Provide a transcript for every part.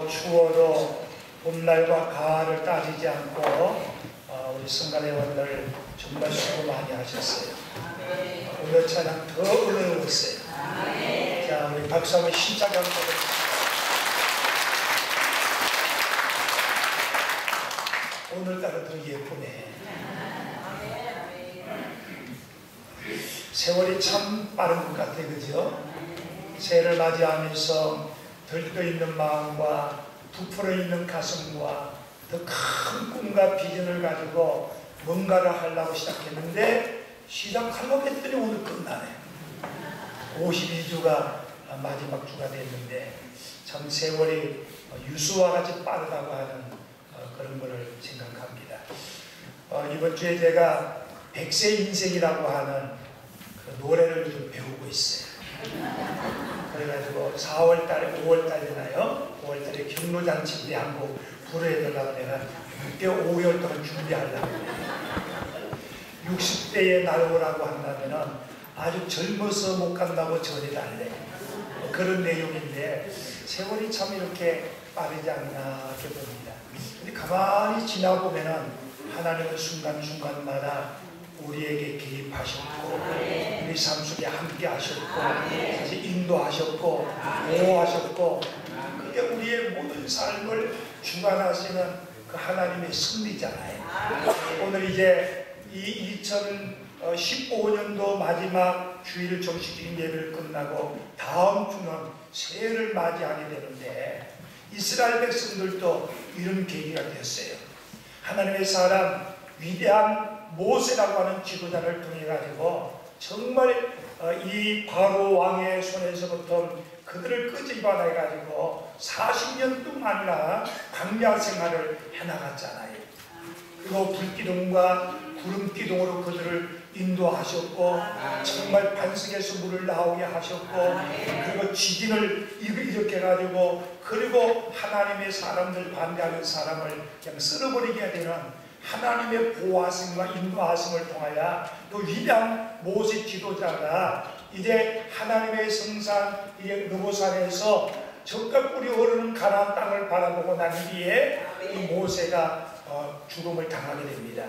추워도 봄날과 가을을 따지지 않고 우리 성가대원들 정말 수고 많이 하셨어요. 오늘 찬양 더 은혜로웠어요. 자, 우리 박수 한번 시작하고 오늘따라 더 예쁘네. 세월이 참 빠른 것 같아요. 그죠? 새해를 맞이하면서 들떠있는 마음과 부풀어 있는 가슴과 더 큰 꿈과 비전을 가지고 뭔가를 하려고 시작했는데 시작하려고 했더니 오늘 끝나네. 52주가 마지막 주가 됐는데 참 세월이 유수와 같이 빠르다고 하는 그런 것을 생각합니다. 이번 주에 제가 100세 인생이라고 하는 그 노래를 좀 배우고 있어요. 그래가지고 4월달에 5월달 되나요? 5월달에 경로잔치 우리 한국 불러야 내가 6개 5개월 동안 준비하려고 해요. 60대에 날오라고 한다면은 아주 젊어서 못 간다고 전해달래. 그런 내용인데 세월이 참 이렇게 빠르지 않나 이렇게 봅니다. 근데 가만히 지나보면은 하나님은 순간순간마다 우리에게 개입하셨고 우리 삶 속에 함께 하셨고 사실 인도하셨고 보호하셨고 그게 우리의 모든 삶을 주관하시는 그 하나님의 승리잖아요. 오늘 이제 이 2015년도 마지막 주일 정식적인 예배를 끝나고 다음 주는 새해를 맞이하게 되는데 이스라엘 백성들도 이런 계기가 됐어요. 하나님의 사람 위대한 모세라고 하는 지도자를 통해 가지고 정말 이 바로 왕의 손에서부터 그들을 끄집어내 가지고 40년 동안이나 광야 생활을 해나갔잖아요. 그리고 불기둥과 구름기둥으로 그들을 인도하셨고 정말 반석에서 물을 나오게 하셨고 그리고 지진을 일으켜 가지고 그리고 하나님의 사람들 반대하는 사람을 그냥 쓸어버리게 되는 하나님의 보호하심과 인도하심을 통하여 또 위대한 모세 지도자가 이제 하나님의 성산 이제 느보산에서 젖과 꿀이 흐르는 가나안 땅을 바라보고 난 뒤에 이 모세가 죽음을 당하게 됩니다.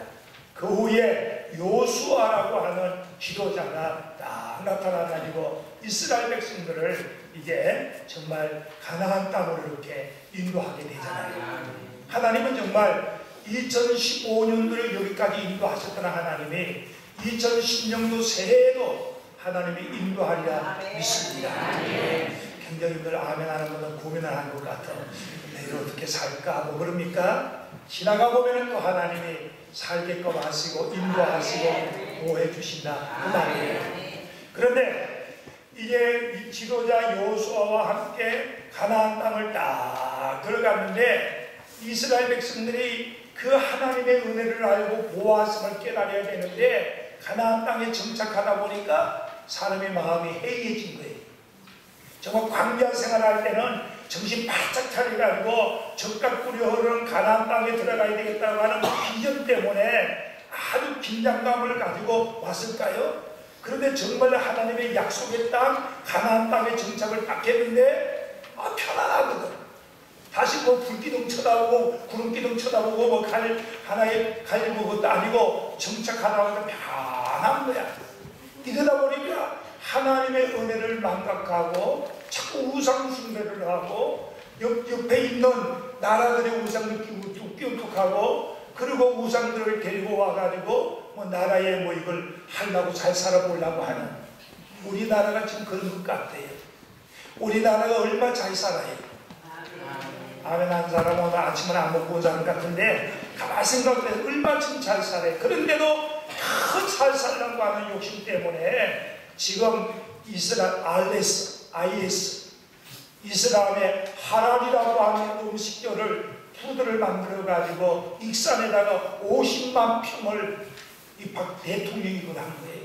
그 후에 요수아라고 하는 지도자가 딱 나타나가지고 이스라엘 백성들을 이제 정말 가나안 땅으로 이렇게 인도하게 되잖아요. 하나님은 정말 2015년도를 여기까지 인도하셨던 하나님이 2010년도 새해에도 하나님이 인도하리라 믿습니다. 굉장히 늘 아멘 하는 것은 고민을 하는 것 같아. 내일 어떻게 살까 뭐 그럽니까? 지나가 보면 또 하나님이 살게끔 하시고 인도하시고 보호해 주신다 그 말이에요. 그런데 이제 이 지도자 여호수아와 함께 가나안 땅을 딱 들어갔는데 이스라엘 백성들이 그 하나님의 은혜를 알고 보호하심을 깨달아야 되는데 가나안 땅에 정착하다 보니까 사람의 마음이 해이해진 거예요. 정말 광야 생활할 때는 정신 바짝 차려가지고 젖과 꿀이 흐르는 가나안 땅에 들어가야 되겠다고 하는 비전 때문에 아주 긴장감을 가지고 왔을까요? 그런데 정말 하나님의 약속의 땅 가나안 땅에 정착을 딱 했는데 편안하거든. 다시 뭐 불기둥 쳐다보고 구름기둥 쳐다보고 뭐 하나의 갈고 것도 아니고 정착하다 보니까 편한 거야. 이러다 보니까 하나님의 은혜를 망각하고 자꾸 우상 숭배를 하고 옆에 있는 나라들의 우상을 띄우뚝하고 그리고 우상들을 데리고 와가지고 뭐 나라에 뭐 이걸 하려고 잘 살아보려고 하는 우리나라가 지금 그런 것 같아요. 우리나라가 얼마 잘 살아요. 아멘 한 사람은 오늘 아침을 안 먹고 온 사람 같은데 가만히 생각해서 얼마 지금 잘 살아요. 그런데도 더 잘 살려고 하는 욕심 때문에 지금 이스라엘 IS 이스라엘의 하랄이라고 하는 음식들을 푸드를 만들어 가지고 익산에다가 50만 평을 이 박 대통령이 그걸 한 거예요.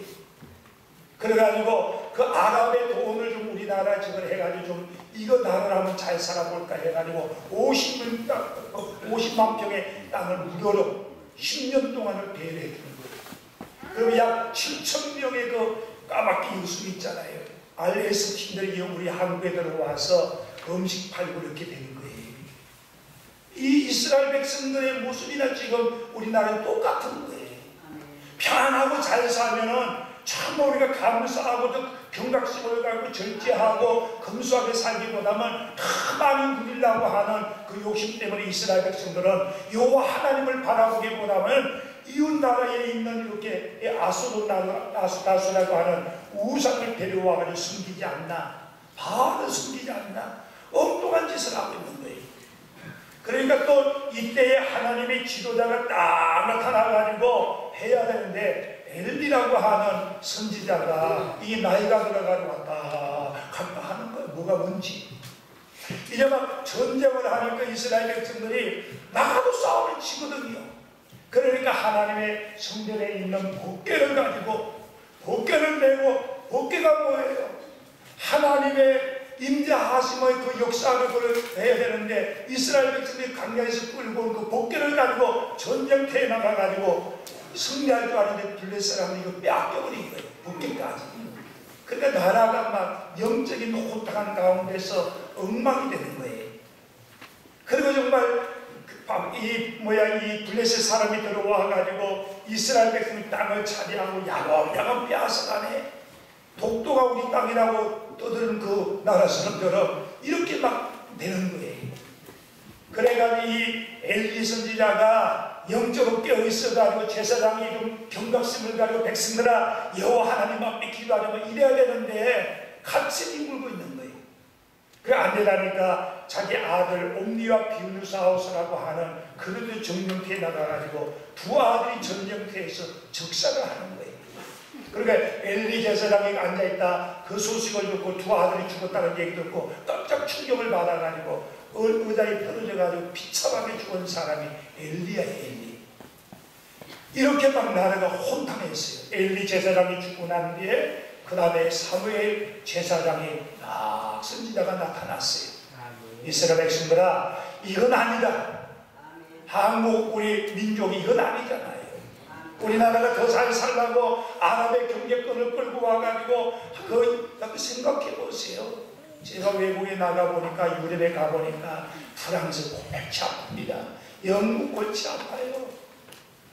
그래가지고 그 아랍의 돈을 좀 우리나라 지금 해가지고 좀 이거 나를 한번 잘 살아볼까 해가지고 50만 평의 땅을 무료로 10년 동안을 배회해 주는 거예요. 그럼 약 7,000명의 그 까맣게 유수 있잖아요. RS 팀들이 우리 한국에 들어와서 음식 팔고 이렇게 되는 거예요. 이 이스라엘 백성들의 모습이나 지금 우리나라는 똑같은 거예요. 편안하고 잘 살면은 참 우리가 감사하고 경각심을 갖고 절제하고 검소하게 살기보다는 더 많이 누리려고 하는 그 욕심 때문에 이스라엘 백성들은 여호와 하나님을 바라보기보다는 이웃 나라에 있는 이렇게 아수라고 하는 우상을 데려와가지고 숨기지 않나, 바알을 숨기지 않나, 엉뚱한 짓을 하고 있는 거예요. 그러니까 또 이때에 하나님의 지도자가 딱 나타나가지고 해야 되는데, 엘리라고 하는 선지자가 이 나이가 들어가지고 갔다 하는 거예요. 뭐가 뭔지. 이제 막 전쟁을 하니까 이스라엘 백성들이 나가도 싸움을 치거든요. 그러니까 하나님의 성전에 있는 법궤를 가지고 법궤를 메고, 법궤가 뭐예요? 하나님의 임재하심의 그 역사를 해야 되는데, 이스라엘 백성들이 광야에서 끌고 온 그 법궤를 가지고 전쟁터에 나가가지고 승리할 줄 아는데 블레셋 사람들이 이거 빼앗겨버린 거예요. 법궤까지. 그러니까 나라가 막 영적인 혼탁한 가운데서 엉망이 되는 거예요. 그리고 정말 이 블레셋 사람이 들어와가지고 이스라엘 백성이 땅을 차지하고 야금야금 빼앗아가네. 독도가 우리 땅이라고 떠드는 그 나라 사람들은 이렇게 막 되는 거예요. 그래가지고 이 엘리 선지자가 영적으로 깨어있어가지고 제사장이 좀 경각심을 가지고 백성들아 여호와 하나님 앞에 기도하려면 이래야 되는데 같이 물고 있는 거예요. 그래 안 되다니까 자기 아들 옴니와 비누사우스라고 하는 그들도 정령태에 나가가지고 두 아들이 전쟁터에서 적사를 하는 거예요. 그러니까 엘리 제사장이 앉아있다 그 소식을 듣고 두 아들이 죽었다는 얘기 듣고 깜짝 충격을 받아가지고 의자에 떨어져가지고 비참하게 죽은 사람이 엘리야, 엘리. 이렇게 막 나라가 혼탕했어요. 엘리 제사장이 죽고 난 뒤에 그 다음에 사무엘 제사장이 선지자가 나타났어요. 이스라엘 백성들아 이건 아니다. 한국 우리 민족이 이건 아니잖아요. 우리나라가 더 잘 살라고 아랍의 경제권을 끌고 와가지고 그 생각해 보세요. 제가 외국에 나가보니까 유럽에 가보니까 프랑스 골치 아픕니다. 영국 골치 아파요.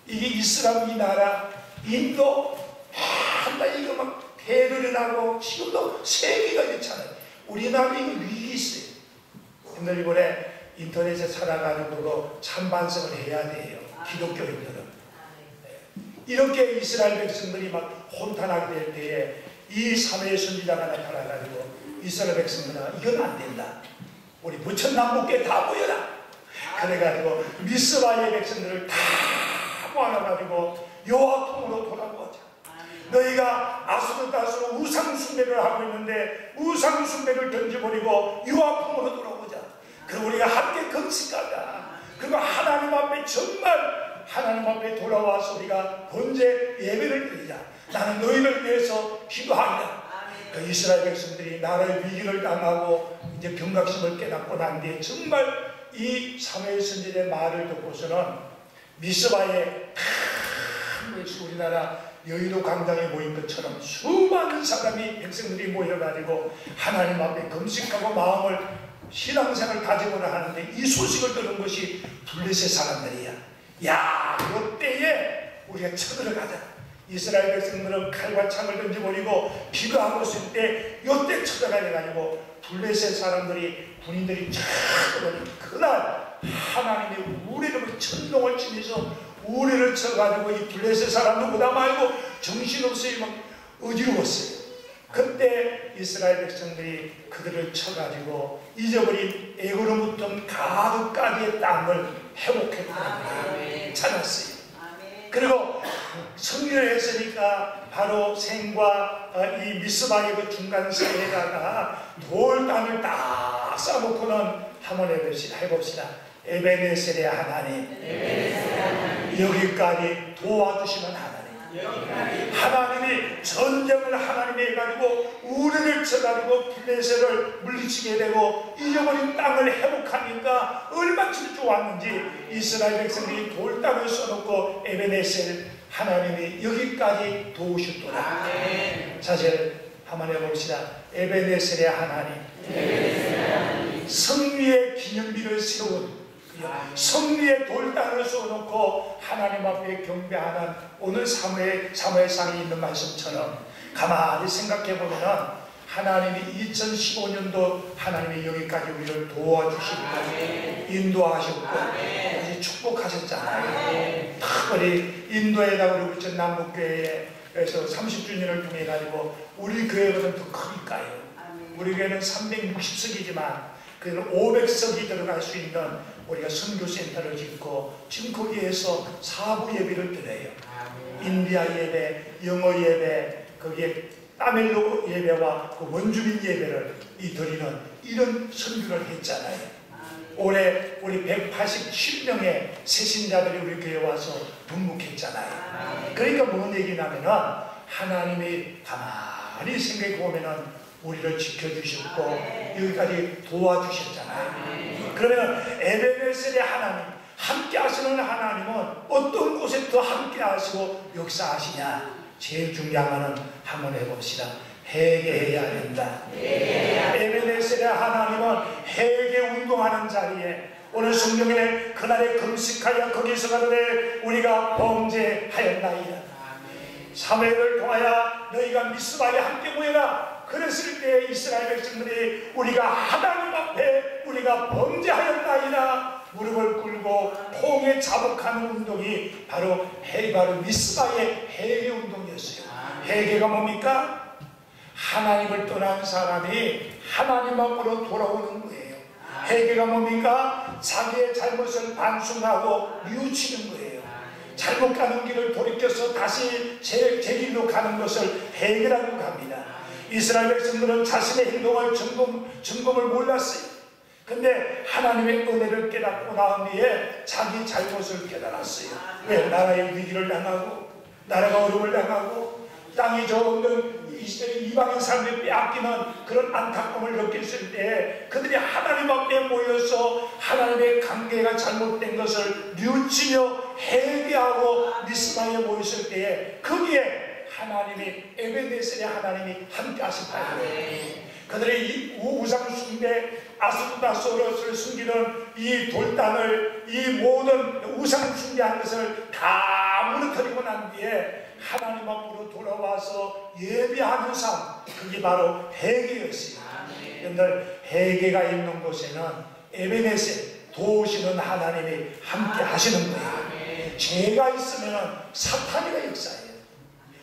이게 이슬람 이 나라 인도 한달 이거 막 대열이 나고 지금도 세계가 이렇잖아요. 우리나라 이거 위기 있어요. 근데 이번에 인터넷에 찾아가지고 찬반성을 해야 돼요. 기독교인들은. 이렇게 이스라엘 백성들이 막 혼탄하게 될 때에 이 사무엘 선지자가 나타나가지고 이스라엘 백성들은 이건 안 된다. 우리 부천남북계 다 모여라. 그래가지고 미스바의 백성들을 다 모아가지고 여호와 품으로 돌아오자. 너희가 아수르다스로 우상숭배를 하고 있는데 우상숭배를 던져버리고 여호와 품으로 돌아오자. 그리고 우리가 함께 금식하자. 그리고 하나님 앞에 정말 하나님 앞에 돌아와서 우리가 번제 예배를 드리자. 나는 너희를 위해서 기도한다. 그 이스라엘 백성들이 나라의 위기를 당하고 이제 경각심을 깨닫고 난 뒤에 정말 이 사무엘 선지자의 말을 듣고서는 미스바에 우리나라 여의도 광장에 모인 것처럼 수많은 사람이 백성들이 모여가지고 하나님 앞에 금식하고 마음을 신앙생활을 가지고는 하는데 이 소식을 들은 것이 블레셋 사람들이야. 야, 이때에 우리가 쳐들어가자. 이스라엘 백성들은 칼과 창을 던져버리고 기도하고 있을 때 이때 쳐들어가가지고 블레셋 사람들이 군인들이 쫙 그날 하나님의 우레를 천둥을 치면서 우레를 쳐가지고 이 블레셋 사람 누구다 말고 정신없이 막 어지러웠어요. 그때 이스라엘 백성들이 그들을 쳐가지고 잊어버린 애굽으로부터 가드까지의 땅을 회복했다는 찾았어요. 그리고 승리를 했으니까 바로 생과 이 미스바의 그 중간사이에다가 돌담을 딱 쌓아놓고는 한번 해봅시다. 에베네셀의 하나님, 여기까지 도와주시는 하나님. 하나님이 전쟁을 하나님이 해가지고 우리를 쳐가지고 블레셋을 물리치게 되고 잊어버린 땅을 회복하니까 얼마나 좋았는지 이스라엘 백성들이 돌담을 써놓고 에베네셀 하나님이 여기까지 도우셨더라. 사실 한번 해봅시다. 에베네셀의 하나님, 승리의 기념비를 세운 승리의 돌단을 쏘놓고 하나님 앞에 경배하는 오늘 사무엘상에 있는 말씀처럼 가만히 생각해 보면은 하나님이 2015년도 하나님이 여기까지 우리를 도와주시고 인도하셨고 축복하셨잖아요. 특별히 인도에다가 우리 남북교회에서 30주년을 통해 가지고 우리 교회보다 더 크니까요. 우리 교회는 360석이지만 그는 500석이 들어갈 수 있는 우리가 선교센터를 짓고 지금 거기에서 사부 예배를 드려요. 인디아 예배, 영어 예배, 거기에 따멜로 예배와 그 원주민 예배를 드리는 이런 선교를 했잖아요. 올해 우리 187명의 새신자들이 우리 교회에 와서 문묵했잖아요. 그러니까 뭔 얘기냐면은 하나님이 가만히 생각해 보면은 우리를 지켜주셨고 여기까지 도와주셨잖아요. 그러면 에베네셀의 하나님, 함께 하시는 하나님은 어떤 곳에 더 함께 하시고 역사하시냐? 제일 중요한 거는 한번 해봅시다. 회개해야 된다. 에베네셀의 하나님은 회개 운동하는 자리에 오늘 성경에 그날에 금식하여 거기서 가로되 우리가 범죄하였나이다. 사무엘을 통하여 너희가 미스바에 함께 모여라. 그랬을 때 이스라엘 백성들이 우리가 하나님 앞에 우리가 범죄하였나이다 무릎을 꿇고 통에 자복하는 운동이 바로 미스바의 회개 운동이었어요. 회개가 뭡니까? 하나님을 떠난 사람이 하나님 앞으로 돌아오는 거예요. 회개가 뭡니까? 자기의 잘못을 반성하고 뉘우치는 거예요. 잘못 가는 길을 돌이켜서 다시 제 길로 가는 것을 회개라고 합니다. 이스라엘 백성들은 자신의 행동을 점검을 몰랐어요. 근데 하나님의 은혜를 깨닫고 나온 뒤에 자기 잘못을 깨달았어요. 왜? 나라의 위기를 당하고 나라가 어려움을 당하고 땅이 적은 이방인 사람들이 빼앗기는 그런 안타까움을 느꼈을 때 그들이 하나님 앞에 모여서 하나님의 관계가 잘못된 것을 뉘우치며 회개하고 미스바에 모였을 때에 거기에 하나님이 에베네셀의 하나님이 함께 하셨다. 그들의 이 우상 숭배 아스토다소를 숨기는 이 돌단을 이 모든 우상 숭배한 것을 다 무너뜨리고 난 뒤에 하나님 앞으로 돌아와서 예배하는 삶, 그게 바로 회개였어요. 여러분들 회개가 있는 곳에는 에베네셀 도우시는 하나님이 함께 하시는 거예요. 죄가 있으면 사탄이가 역사해요.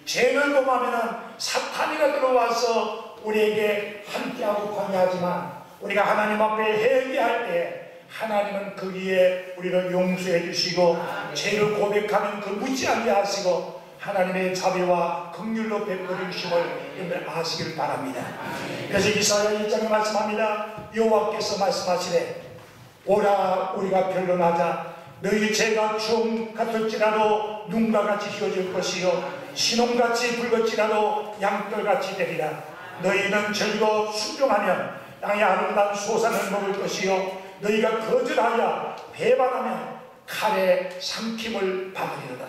죄를 범하면 사탄이가 들어와서 우리에게 함께하고 관여하지만 우리가 하나님 앞에 회개할 때 하나님은 거기에 우리를 용서해 주시고 죄를 고백하면 그 묻지 않게 하시고 하나님의 자비와 긍휼로 베풀어 주심을 여러분 아시길 바랍니다. 그래서 이사야 1장에 말씀합니다. 여호와께서 말씀하시되 오라 우리가 변론하자. 너희 죄가 총 같을지라도 눈과 같이 휘어질 것이요 신홍같이 붉을지라도 양털같이 되리라. 너희는 절고 순종하면 땅의 아름다운 소산을 먹을 것이요 너희가 거절하여 배반하면 칼에 삼킴을 받으리로다.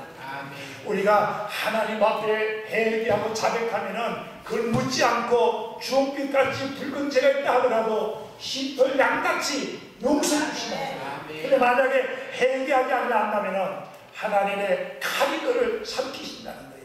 우리가 하나님 앞에 회개하고 자백하면은 그걸 묻지 않고 주홍빛같이 붉은 죄가 있다 하더라도 흰털 양같이 용서해 주시나요? 근데 만약에 회개하지 않는다면은 하나님의 칼이 너를 삼키신다는 거예요.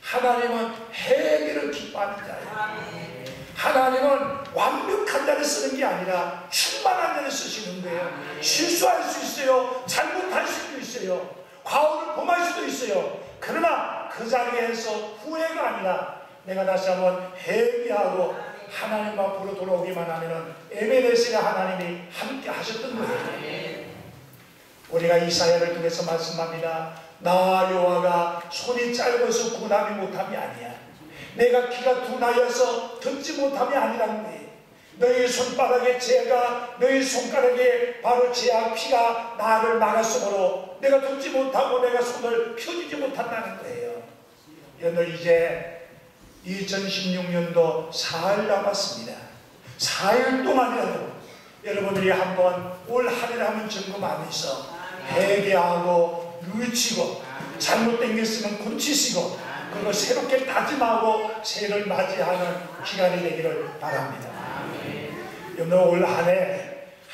하나님은 회개를 기뻐하는 자예요. 하나님은 완벽한 자를 쓰는 게 아니라 충만한 자를 쓰시는 거예요. 실수할 수 있어요. 잘못할 수도 있어요. 과오를 범할 수도 있어요. 그러나 그 자리에서 후회가 아니라 내가 다시 한번 회개하고 하나님 앞으로 돌아오기만 하면은 에베네셀의 하나님이 함께 하셨던 거예요. 우리가 이사야를 통해서 말씀합니다. 나 여호와가 손이 짧아서 구원하지 못함이 아니야. 내가 귀가 둔하여서 듣지 못함이 아니라는 거예요. 너희 손바닥에 죄가 너희 손가락에 바로 죄와 피가 나를 막았으므로 내가 듣지 못하고 내가 손을 펴주지 못한다는 거예요. 여러분 이제 2016년도 4일 남았습니다. 4일 동안이라도 여러분들이 한번 올 한 해를 한번 점검하면서 회개하고 뉘우치고 잘못된 게 있으면 고치시고 그리고 새롭게 다짐하고 새해를 맞이하는 기간이 되기를 바랍니다. 여러분 올 한 해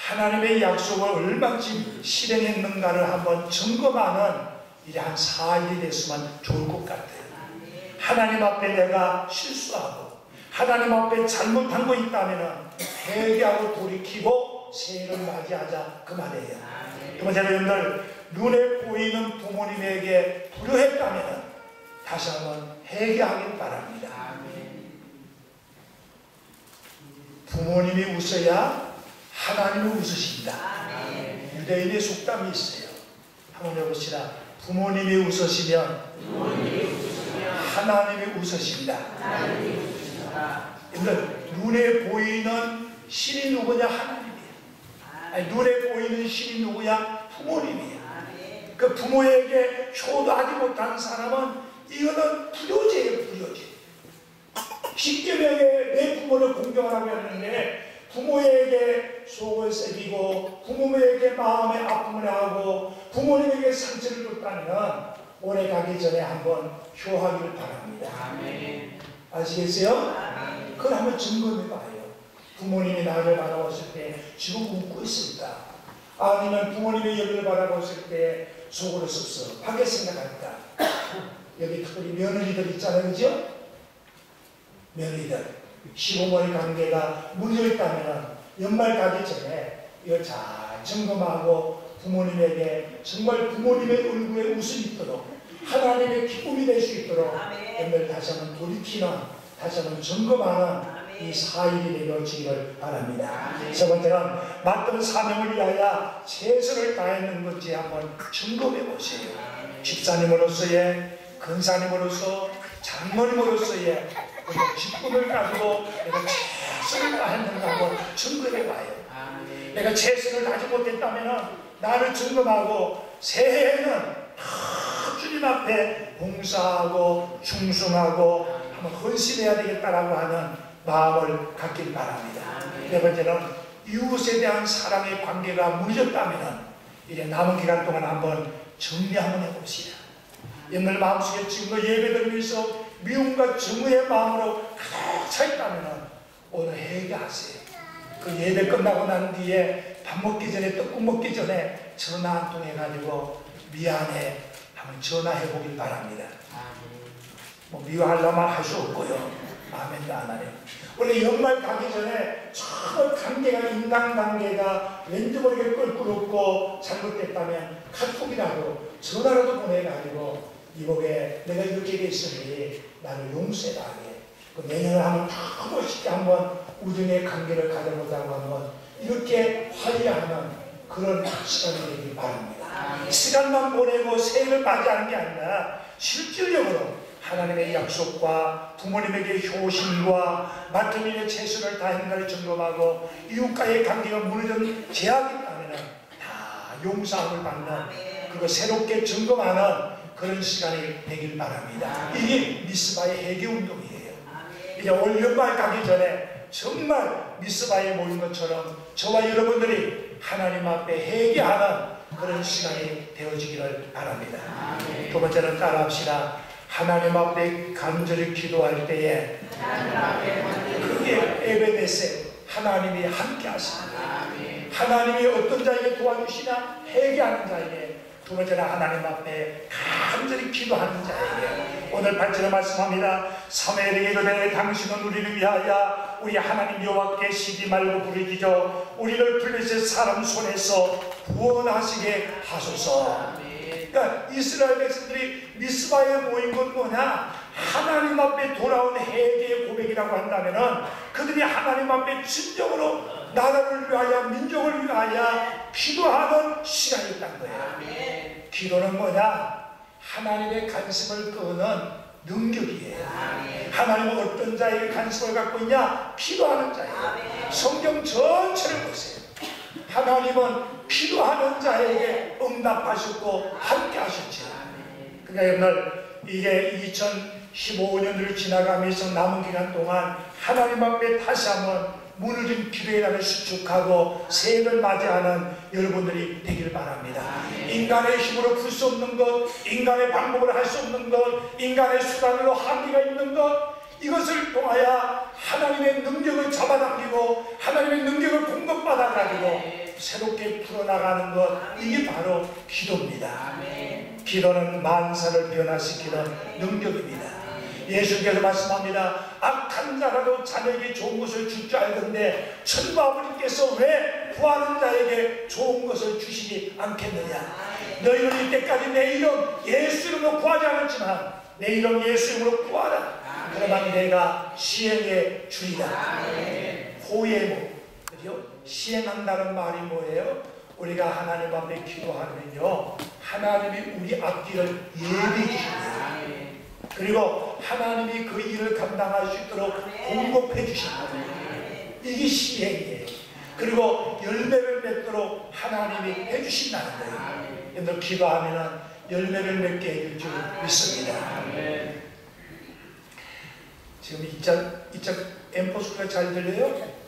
하나님의 약속을 얼마큼 실행했는가를 한번 점검하는 일이 한 4일이 됐으면 좋을 것 같아요. 하나님 앞에 내가 실수하고 하나님 앞에 잘못한 거 있다면 회개하고 돌이키고 새해를 맞이하자 그 말이에요. 두 번째로 여러분들, 눈에 보이는 부모님에게 불효했다면 다시 한번 회개하길 바랍니다. 부모님이 웃어야 하나님이 웃으신다. 유대인의 속담이 있어요. 한번 해봅시다. 부모님이 웃으시면 하나님이 웃으신다. 여러분, 눈에 보이는 신이 누구냐? 하나님이에요. 아니, 눈에 보이는 신이 누구냐? 부모님이에요. 그 부모에게 효도하지 못한 사람은 이거는 불효죄예요. 불효죄. 십계명에 내 부모를 공경하라고 했는데 부모에게 속을 새기고 부모에게 마음의 아픔을 하고 부모님에게 상처를 줬다면 오래 가기 전에 한번 효하기를 바랍니다. 아시겠어요? 그걸 한번 점검해 봐요. 부모님이 나를 바라봤을 때 지금 웃고 있을까? 아니면 부모님의 열을 바라봤을 때 속으로 섭섭하게 생각할까? 여기 특별히 며느리들 있잖아요. 그죠? 며느리들 시부모의 관계가 무너져 있다면 연말 가기 전에 이걸 잘 점검하고 부모님에게 정말 부모님의 얼굴에 웃음이 있도록 하나님의 기쁨이 될 수 있도록 여러분들 다시 한번 돌이키는, 다시 한번 점검하는 이 4일이 되어지기를 바랍니다. 세 번째는 맡은 사명을 위하여 최선을 다했는 건지 한번 점검해 보세요. 집사님으로서의, 근사님으로서, 장모님으로서의 직분을 가지고 내가 최선을 다했는가 한번 점검해 봐요. 내가 최선을 다하지 못했다면 나를 점검하고 새해에는 주님 앞에 봉사하고 충성하고 한번 헌신해야 되겠다라고 하는 마음을 갖길 바랍니다. 네 번째는 이웃에 대한 사랑의 관계가 무너졌다면 이제 남은 기간 동안 한번 정리 한번 해봅시다. 옛날 마음속에 지금도 예배드리면서 미움과 증오의 마음으로 가득 차 있다면 오늘 회개하세요. 그 예배 끝나고 난 뒤에 밥 먹기 전에, 떡국 먹기 전에 전화 한 통 해가지고 미안해 한번 전화해 보길 바랍니다. 뭐 미워하려면 할 수 없고요. 아멘도 안 하네요. 원래 연말 가기 전에 처음 관계가, 인간관계가 왠지 모르게 껄끄럽고 잘못됐다면 카톡이라도 전화라도 보내가지고 이복에 내가 이렇게 됐으니 나를 용서해달래. 내년을 한번 더 멋있게 한번 우정의 관계를 가져보자고 한번 이렇게 화해하는 그런 시간이 되길 바랍니다. 시간만 보내고 새해를 맞이하는 게 아니라 실질적으로 하나님의 약속과 부모님에게 효심과 맡은 일에 최선을 다했는가를 점검하고 이웃과의 관계가 무너진 제약이 있다면 다 용서함을 받는, 그거 새롭게 점검하는 그런 시간이 되길 바랍니다. 이게 미스바의 회개운동이에요. 이제 올 연말 가기 전에 정말 미스바에 모인 것처럼 저와 여러분들이 하나님 앞에 회개하는 그런 시간이 되어지기를 바랍니다. 두 번째는 따라합시다. 하나님 앞에 간절히 기도할 때에 그게 에베네세, 하나님이 함께 하십니다. 하나님이 어떤 자에게 도와주시나? 회개하는 자에게. 두 번째는 하나님 앞에 간절히 기도하는 자에게. 오늘 8절에 말씀합니다. 사무엘에게 이르되 당신은 우리를 위하여 우리 하나님 여호와께 쉬지 말고 부르짖어 우리를 블레셋 사람 손에서 구원하시게 하소서. 그러니까 이스라엘 백성들이 미스바에 모인 건 뭐냐? 하나님 앞에 돌아온 회개의 고백이라고 한다면은 그들이 하나님 앞에 진정으로 나라를 위하여, 민족을 위하여 기도하는 시간이었단 거예요. 기도는 뭐냐? 하나님의 관심을 끄는 능력이에요. 하나님은 어떤 자에게 관심을 갖고 있냐? 기도하는 자예요. 성경 전체를 보세요. 하나님은 기도하는 자에게 응답하셨고 함께 하셨죠. 그러니까 오늘 이게 2015년을 지나가면서 남은 기간 동안 하나님 앞에 다시 한번 무너진 기도의 날을 수축하고 새해를 맞이하는 여러분들이 되길 바랍니다. 인간의 힘으로 풀 수 없는 것, 인간의 방법으로 할 수 없는 것, 인간의 수단으로 한계가 있는 것, 이것을 통하여 하나님의 능력을 잡아당기고 하나님의 능력을 공급받아가지고 새롭게 풀어나가는 것, 이게 바로 기도입니다. 기도는 만사를 변화시키는 능력입니다. 예수께서 말씀합니다. 악한 자라도 자녀에게 좋은 것을 줄 줄 알던데 천부 아버지께서 왜 구하는 자에게 좋은 것을 주시지 않겠느냐. 너희는 이때까지 내 이름 예수 이름으로 구하지 않았지만 내 이름 예수 이름으로 구하라. 그러면 내가 시행해 주리라. 호예모, 그죠? 시행한다는 말이 뭐예요? 우리가 하나님 앞에 기도하면요, 하나님이 우리 앞길을 예비해 주십니다. 그리고 하나님이 그 일을 감당할 수 있도록 공급해 주십니다. 이게 시행이에요. 그리고 열매를 맺도록 하나님이 해주신다는 거예요. 여러분 기도하면 열매를 맺게 해줄 줄 믿습니다. 지금 이짝 앰프가 잘 들려요?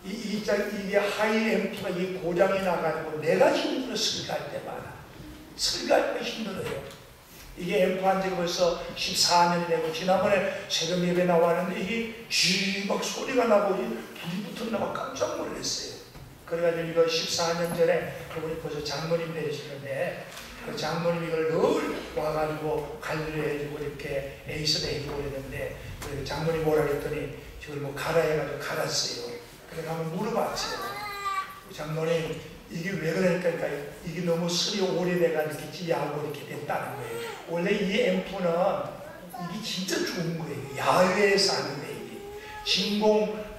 이게 하이 앰프가 이 고장이 나가지고 내가 힘들어 설교할 때마다 설교할 때 힘들어요. 이게 앰프 한 지가 벌써 14년이 되고 지난번에 새벽 예배 나왔는데 이게 쥐막 소리가 나고 불이 붙었나봐 깜짝 놀랐어요. 그래가지고 이거 14년 전에 그분이 벌써 장모님 되시는데 그 장모님 이걸 늘 와가지고 관리를 해주고 이렇게 에이스를 해주고 그랬는데 그 장모님 뭐라 그랬더니 저걸 뭐 갈아 해가지고 갈았어요. 그래서 한번 물어봤어요. 장모님 이게 왜 그러니까 이게 너무 설이 오래돼가지고 이렇게 찌하고 이렇게 됐다는 거예요. 원래 이 앰프는 이게 진짜 좋은 거예요. 야외에서 하는 거예요.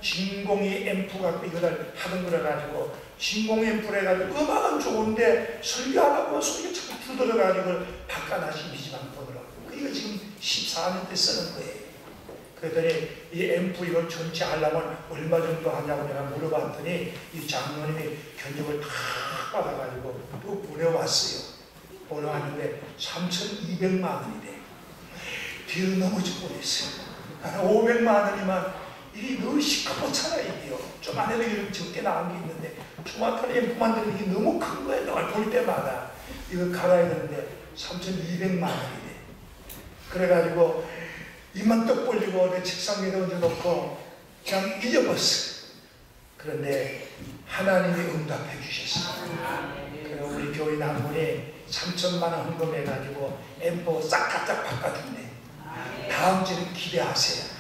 진공이 앰프 갖고 이거를 하는 거라 가지고 진공 앰프를 해가지고 음악은 좋은데 설교하라고 소리가 자꾸 두드러가지고 바꿔나시지만 보더라고요. 이거 지금 14년 때 쓰는 거예요. 그랬더니 이 앰프 이걸 전체 하려면 얼마 정도 하냐고 내가 물어봤더니 이 장로님이 견적을 다 받아가지고 또 보내왔어요. 보내왔는데 3,200만 원이래. 뒤로 넘어질 뻔했어요. 나는 500만 원이면 이게 너무 시커멓잖아. 이게요. 좀 안에도 이렇게 적게 나온 게 있는데 조그맣게 앰프 만드는 게 너무 큰 거예요. 널 볼 때마다 이거 갈아야 되는데 3,200만 원이래. 그래가지고 입만 떡 벌리고 내 책상 위에 얹어놓고 그냥 잊어버렸어요. 그런데 하나님이 응답해 주셨어요. 그리고 우리 교인 한 분이 3천만 원 헌금해가지고 앰프 싹 바꿔준대. 다음 주는 기대하세요.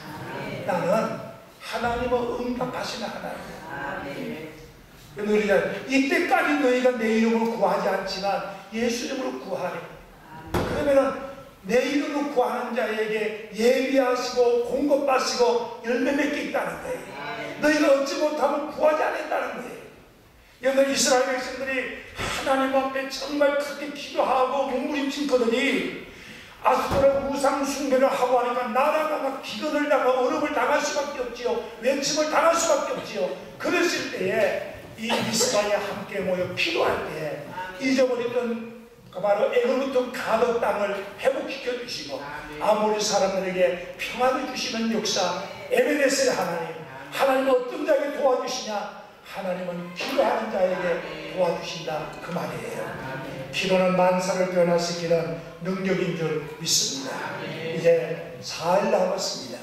나는 하나님은 응답하시는 하나님. 우리가 이때까지 너희가 내 이름으로 구하지 않지만 예수 이름으로 구하래. 그러면은 내 이름으로 구하는 자에게 예비하시고 공급하시고 열매 맺게 있다는 거예요. 너희가 얻지 못하면 구하지 않았다는 거예요. 여러분 이스라엘 백성들이 하나님 앞에 정말 크게 기도하고 몸부림치거든요. 아수라 우상 숭배를 하고 하니까 나라가 막 기근을 당하고 어려움을 당할 수밖에 없지요. 외침을 당할 수밖에 없지요. 그랬을 때에 이 미스바에 함께 모여 기도할 때 잊어버렸던 바로 애굽부터 가던 땅을 회복시켜 주시고 아모리 사람들에게 평안을 주시는 역사, 에베네셀의 하나님, 하나님은 어떤 자에게 도와주시냐? 하나님은 기도하는 자에게 도와주신다 그 말이에요. 기도는 만사를 변화시키는 능력인 줄 믿습니다. 이제 4일 남았습니다.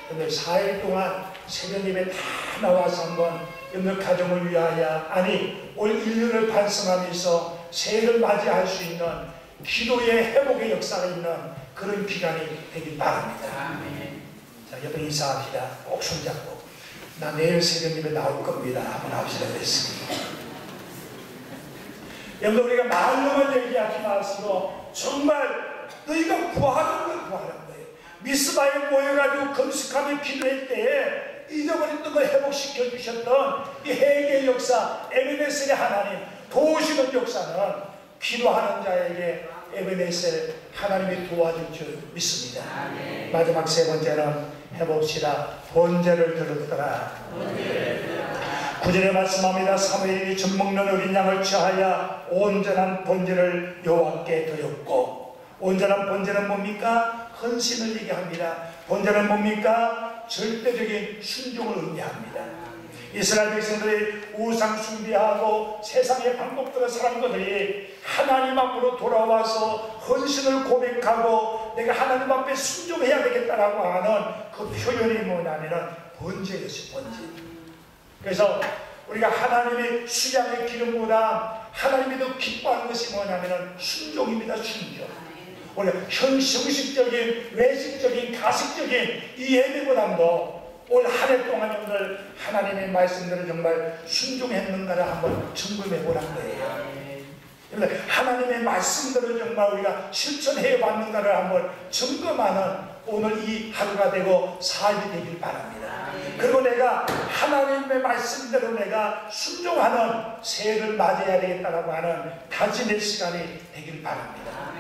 근데 4일 동안 새벽 예배 다 나와서 한번 여러분 가정을 위하여 올 1년을 반성하면서 새해를 맞이할 수 있는 기도의 회복의 역사가 있는 그런 기간이 되길 바랍니다. 자, 여러분 인사합시다. 꼭 손잡고 나 내일 새벽 예배 나올 겁니다. 한번 합시다 그랬습니다. 여러분 우리가 말로만 얘기하지 마시고 정말 너희가 구하는 걸 구하는 거예요. 미스바에 모여가지고 금식하며 기도할 때에 잊어버렸던 걸 회복시켜 주셨던 이 회개의 역사, 에베네셀의 하나님 도우시는 역사는 기도하는 자에게 에베네셀 하나님이 도와줄 줄 믿습니다. 마지막 세 번째는 해봅시다. 번제를 드렸더라. 9절에 말씀합니다. 사무엘이 젖 먹는 어린 양을 취하여 온전한 번제를 여호와께 드렸고, 온전한 번제는 뭡니까? 헌신을 얘기합니다. 번제는 뭡니까? 절대적인 순종을 의미합니다. 이스라엘 백성들이 우상 숭배하고 세상의 방법들을 사람들이 하나님 앞으로 돌아와서 헌신을 고백하고 내가 하나님 앞에 순종해야 되겠다라고 하는 그 표현이 뭐냐면은 번제였어요. 번제. 그래서 우리가 하나님의 수양의 기름보다 하나님이 더 기뻐하는 것이 뭐냐면은 순종입니다. 순종. 원래 형식적인 외식적인 가식적인 이 예배보다도 올 한 해 동안 여러분들 하나님의 말씀들을 정말 순종했는가를 한번 점검해 보란 거예요. 하나님의 말씀들을 정말 우리가 실천해 봤는가를 한번 점검하는 오늘 이 하루가 되고 삶이 되길 바랍니다. 그리고 내가 하나님의 말씀대로 내가 순종하는 새해를 맞이해야 되겠다라고 하는 다짐의 시간이 되길 바랍니다.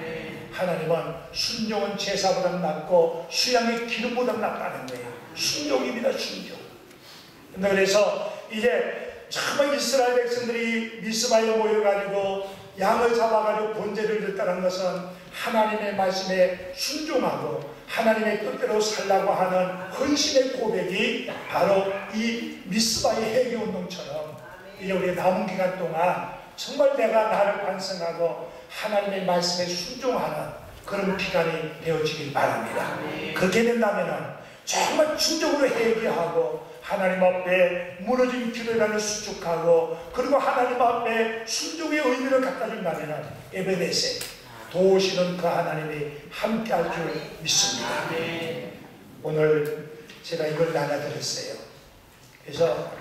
하나님은 순종은 제사보다 낫고 수양의 기름보다 낫다는 거예요. 순종입니다. 순종. 그래서 이제 정말 이스라엘 백성들이 미스바에 모여가지고 양을 잡아가지고 번제를 드렸다는 것은 하나님의 말씀에 순종하고 하나님의 뜻대로 살라고 하는 헌신의 고백이 바로 이 미스바의 회개운동처럼 이제 우리 남은 기간 동안 정말 내가 나를 반성하고 하나님의 말씀에 순종하는 그런 기간이 되어지길 바랍니다. 그렇게 된다면 정말 진정으로 회개하고 하나님 앞에 무너진 기도를 수축하고 그리고 하나님 앞에 순종의 의미를 갖다 준다면 에베네세 도우시는 그 하나님이 함께할 줄 믿습니다. 오늘 제가 이걸 나눠드렸어요. 그래서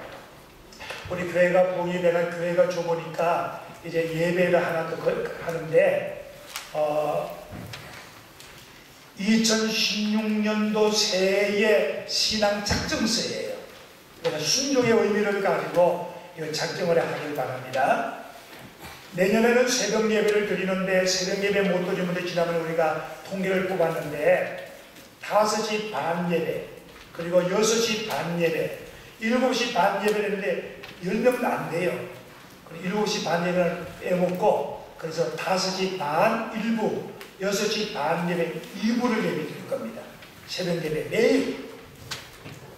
우리 교회가 봉이 내가 교회가 좁으니까 이제 예배를 하나 더 하는데 2016년도 새해의 신앙 작정서예요. 그래서 순종의 의미를 가지고 이 작정을 하길 바랍니다. 내년에는 새벽 예배를 드리는데 새벽 예배 못 드리는 분들 지난번에 우리가 통계를 뽑았는데 5시 반 예배 그리고 6시 반 예배 7시 반 예배를 했는데 10명도 안 돼요. 7시 반 예배를 빼먹고 그래서 5시 반 1부 6시 반 예배 2부를 예배 드릴 겁니다. 새벽 예배 매일.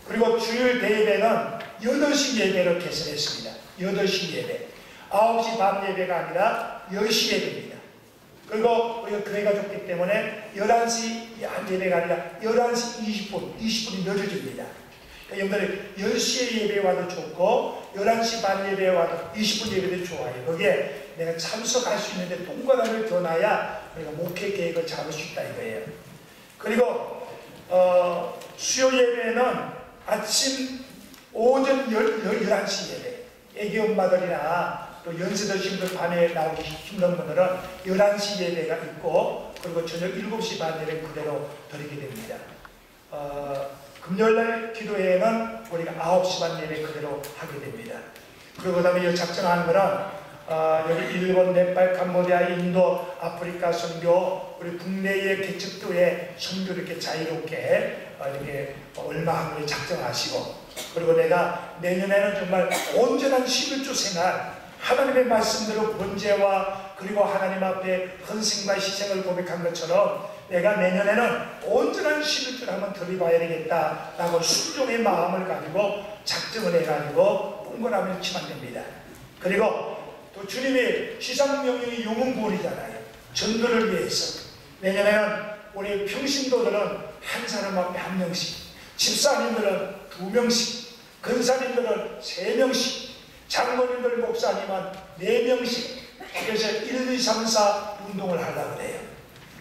그리고 주일 대예배는 8시 예배를 개설했습니다. 8시 예배. 9시 반 예배가 아니라 10시 예배입니다. 그리고 우리가 교회가 좁기 때문에 11시 예배가 아니라 11시 20분이 늦어집니다. 그러니까 여러분들 10시에 예배 와도 좋고 11시 반 예배 와도 20분 예배도 좋아요. 거기에 내가 참석할 수 있는데 동거단을 더 놔야 우리가 목회 계획을 잡을 수 있다 이거예요. 그리고 수요 예배는 아침 오전 11시 예배 애기 엄마들이나 또 연세 드신 분들 밤에 나오기 힘든 분들은 11시 예배가 있고 그리고 저녁 7시 반 예배 그대로 드리게 됩니다. 금요일날 기도회에는 우리가 9시 반 예배 그대로 하게 됩니다. 그리고 그 다음에 작정하는 거는 여기 일본, 네팔, 캄보디아, 인도, 아프리카 선교, 우리 국내의 개척교회 선교 이렇게 자유롭게 이렇게 얼마 한 작정하시고 그리고 내가 내년에는 정말 온전한 11주 생활 하나님의 말씀대로 번제와 그리고 하나님 앞에 헌신과 희생을 고백한 것처럼 내가 내년에는 온전한 11주를 한번 드려봐야 되겠다라고 순종의 마음을 가지고 작정을 해가지고 뽕고라면 치면 됩니다. 그리고 또 주님의 시상명령이 영웅구원이잖아요. 전도를 위해서 내년에는 우리 평신도들은 한 사람 앞에 한 명씩, 집사님들은 2명씩, 근사님들은 3명씩, 장로님들 목사님은 4명씩 그래서 1, 2, 3, 4 운동을 하려고 해요.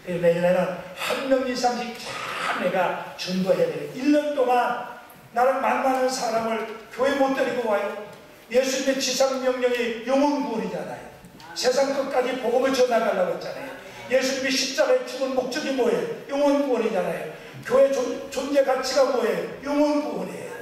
내년에는 한 명 이상씩 다 내가 전도해야 돼요. 1년 동안 나를 만나는 사람을 교회 못 데리고 와요. 예수님의 지상명령이 영혼구원이잖아요. 세상 끝까지 복음을 전하려고 했잖아요. 예수님이 십자가에 죽은 목적이 뭐예요? 영혼구원이잖아요. 교회 존재 가치가 뭐예요? 영혼구원이에요.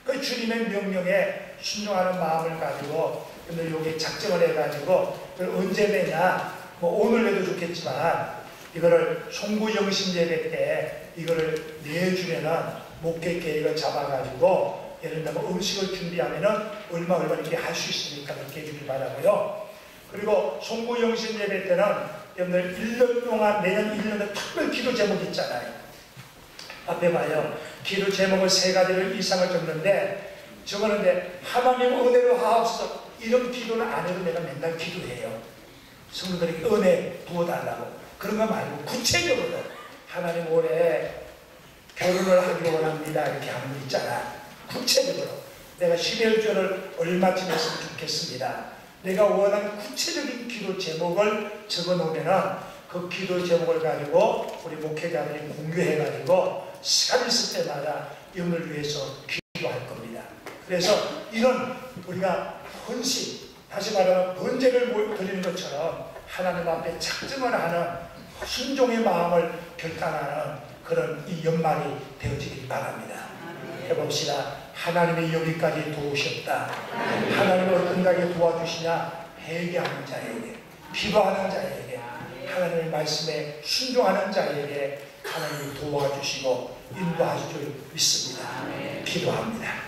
그 주님의 명령에 순종하는 마음을 가지고 오늘 여기 작정을 해가지고 언제 내냐 뭐 오늘 내도 좋겠지만 이거를 송구영신 예배 때 이거를 내주면은 목회 계획을 잡아가지고 예를 들면 음식을 준비하면은 얼마 이렇게 할 수 있으니까 그렇게 해주길 바라고요. 그리고 송구영신 예배 때는 여러분들 1년 동안 내년 1년에 특별 기도 제목이 있잖아요. 앞에 봐요. 기도 제목을 3가지를 이상을 적는데 적었는데 하나님 은혜로 하옵소서 이런 기도는 안 해도 내가 맨날 기도해요. 성도들에게 은혜 부어달라고. 그런 거 말고 구체적으로 하나님 올해 결혼을 하기를 원합니다 이렇게 하는 거 있잖아. 구체적으로 내가 12월절을 얼마쯤 했으면 좋겠습니다. 내가 원하는 구체적인 기도 제목을 적어놓으면 그 기도 제목을 가지고 우리 목회자들이 공유해가지고 시간 있을 때마다 영을 위해서 기도할 겁니다. 그래서 이런 우리가 헌신, 다시 말하면 번제를 드리는 것처럼 하나님 앞에 작정을 하는 순종의 마음을 결단하는 그런 이 연말이 되어지길 바랍니다. 해봅시다. 하나님이 여기까지 도우셨다. 하나님은 어떤 가게 도와주시냐? 회개하는 자에게, 기도하는 자에게, 하나님의 말씀에 순종하는 자에게 하나님이 도와주시고 인도하실 줄 믿습니다. 기도합니다.